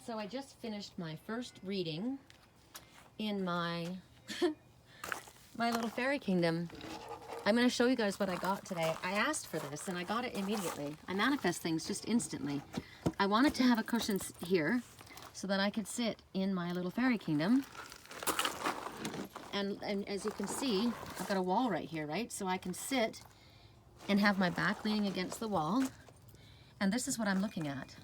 So I just finished my first reading in my my little fairy kingdom. I'm going to show you guys what I got today. I asked for this and I got it immediately. I manifest things just instantly. I wanted to have a cushion here so that I could sit in my little fairy kingdom. And as you can see, I've got a wall right here, right? So I can sit and have my back leaning against the wall. And this is what I'm looking at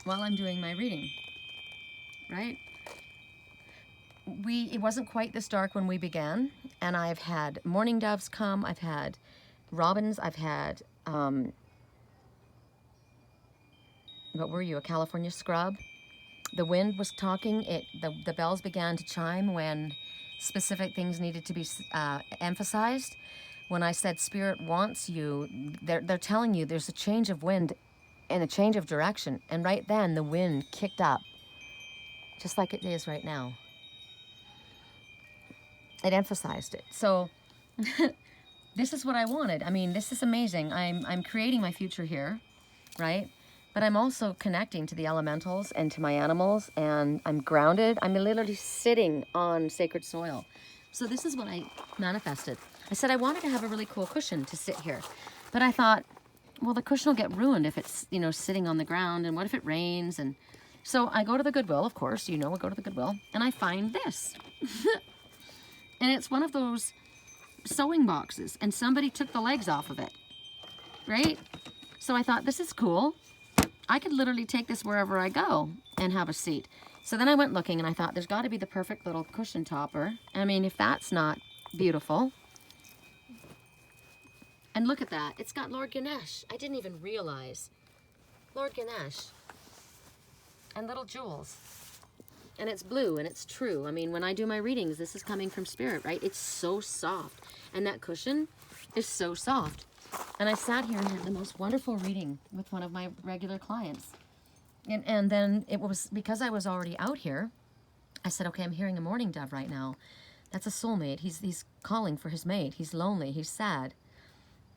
while I'm doing my reading, right? It wasn't quite this dark when we began, and I've had mourning doves come, I've had robins, I've had, what were you, a California scrub? The wind was talking, the bells began to chime when specific things needed to be emphasized. When I said Spirit wants you, they're telling you there's a change of wind and a change of direction. And right then the wind kicked up, just like it is right now. It emphasized it. So this is what I wanted. I mean, this is amazing. I'm creating my future here, right? But I'm also connecting to the elementals and to my animals, and I'm grounded. I'm literally sitting on sacred soil. So this is what I manifested. I said I wanted to have a really cool cushion to sit here, but I thought, well, the cushion will get ruined if it's, you know, sitting on the ground, and what if it rains? And so I go to the Goodwill, of course, you know, I go to the Goodwill, and I find this. And it's one of those sewing boxes, and somebody took the legs off of it, right? So I thought, this is cool. I could literally take this wherever I go and have a seat. So then I went looking, and I thought, there's got to be the perfect little cushion topper. I mean, if that's not beautiful. And look at that. It's got Lord Ganesh. I didn't even realize. Lord Ganesh. And little jewels. And it's blue, and it's true. I mean, when I do my readings, this is coming from Spirit, right? It's so soft. And that cushion is so soft. And I sat here and had the most wonderful reading with one of my regular clients. And then it was, because I was already out here, I said, okay, I'm hearing a mourning dove right now. That's a soulmate. He's calling for his mate. He's lonely. He's sad.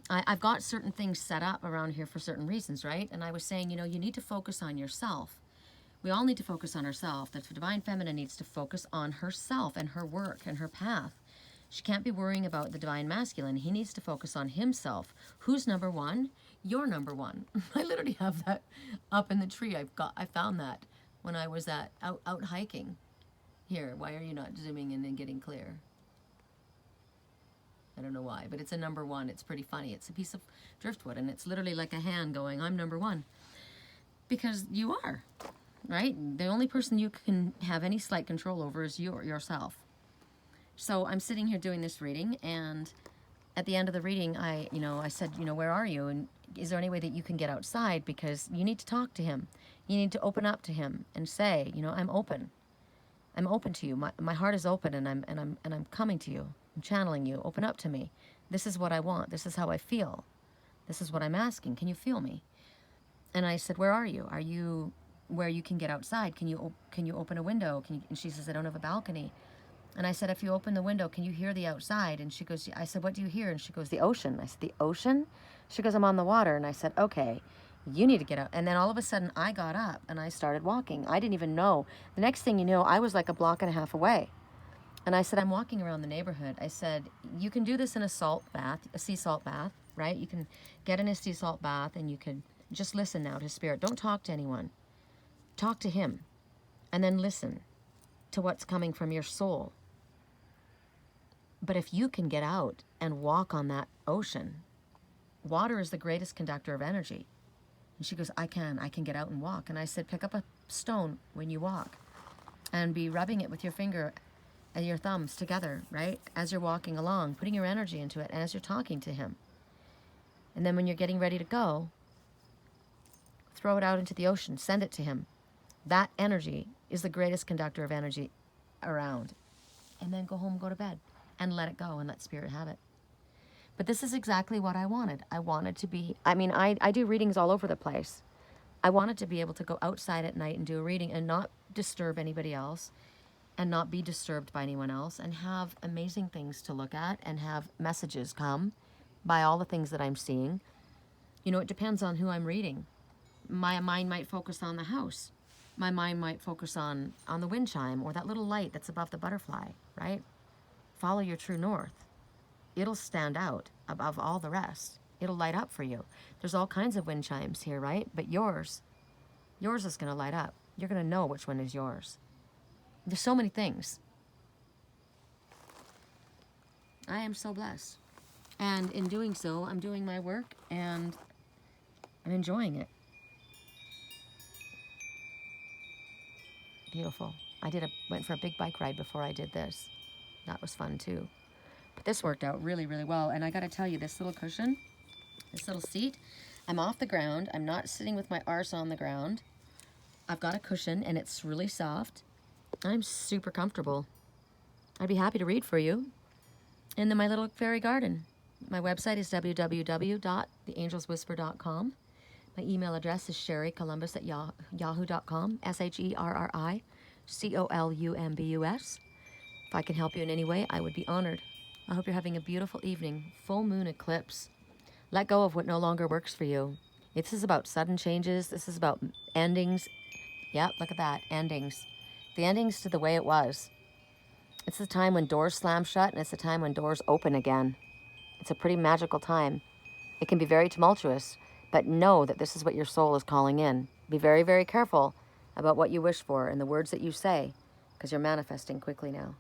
I've got certain things set up around here for certain reasons, right? And I was saying, you know, you need to focus on yourself. We all need to focus on ourselves. The Divine Feminine needs to focus on herself and her work and her path. She can't be worrying about the Divine Masculine. He needs to focus on himself. Who's number one? You're number one. I literally have that up in the tree. I found that when I was out hiking. Here, why are you not zooming in and getting clear? I don't know why, but it's a number one. It's pretty funny. It's a piece of driftwood, and it's literally like a hand going, I'm number one. Because you are, right? The only person you can have any slight control over is yourself. So I'm sitting here doing this reading, and at the end of the reading, I said, you know, where are you? And is there any way that you can get outside? Because you need to talk to him. You need to open up to him and say, you know, I'm open. I'm open to you. My heart is open, and I'm coming to you. I'm channeling you. Open up to me. This is what I want. This is how I feel. This is what I'm asking. Can you feel me? And I said, where are you? Are you where you can get outside? Can you open a window? And she says, I don't have a balcony. And I said, if you open the window, can you hear the outside? And she goes, I said, what do you hear? And she goes, the ocean. I said, the ocean? She goes, I'm on the water. And I said, okay, you need to get out. And then all of a sudden I got up and I started walking. I didn't even know. The next thing you know, I was like a block and a half away. And I said, I'm walking around the neighborhood. I said, you can do this in a salt bath, a sea salt bath, right? You can get in a sea salt bath, and you can just listen now to Spirit. Don't talk to anyone. Talk to him. And then listen to what's coming from your soul. But if you can get out and walk on that ocean, water is the greatest conductor of energy. And she goes, I can get out and walk. And I said, pick up a stone when you walk and be rubbing it with your finger and your thumbs together, right? As you're walking along, putting your energy into it, and as you're talking to him. And then when you're getting ready to go, throw it out into the ocean, send it to him. That energy is the greatest conductor of energy around. And then go home, go to bed, and let it go and let Spirit have it. But this is exactly what I wanted. I wanted to be, I mean, I do readings all over the place. I wanted to be able to go outside at night and do a reading and not disturb anybody else, and not be disturbed by anyone else, and have amazing things to look at, and have messages come by all the things that I'm seeing. You know, it depends on who I'm reading. My mind might focus on the house. my mind might focus on the wind chime or that little light that's above the butterfly, right? Follow your true north. It'll stand out above all the rest. It'll light up for you. There's all kinds of wind chimes here, right? But yours is going to light up. You're going to know which one is yours. There's so many things. I am so blessed. And in doing so, I'm doing my work and I'm enjoying it. Beautiful. Went for a big bike ride before I did this. That was fun too. But this worked out really, really well. And I got to tell you, this little cushion, this little seat, I'm off the ground. I'm not sitting with my arse on the ground. I've got a cushion and it's really soft. I'm super comfortable. I'd be happy to read for you in my little fairy garden. My website is www.theangelswhisper.com. My email address is sherricolumbus@yahoo.com, SherriColumbus. If I can help you in any way, I would be honored. I hope you're having a beautiful evening. Full moon eclipse. Let go of what no longer works for you. This is about sudden changes. This is about endings. Yep, look at that, endings. The endings to the way it was. It's the time when doors slam shut, and it's the time when doors open again. It's a pretty magical time. It can be very tumultuous, but know that this is what your soul is calling in. Be very, very careful about what you wish for and the words that you say, because you're manifesting quickly now.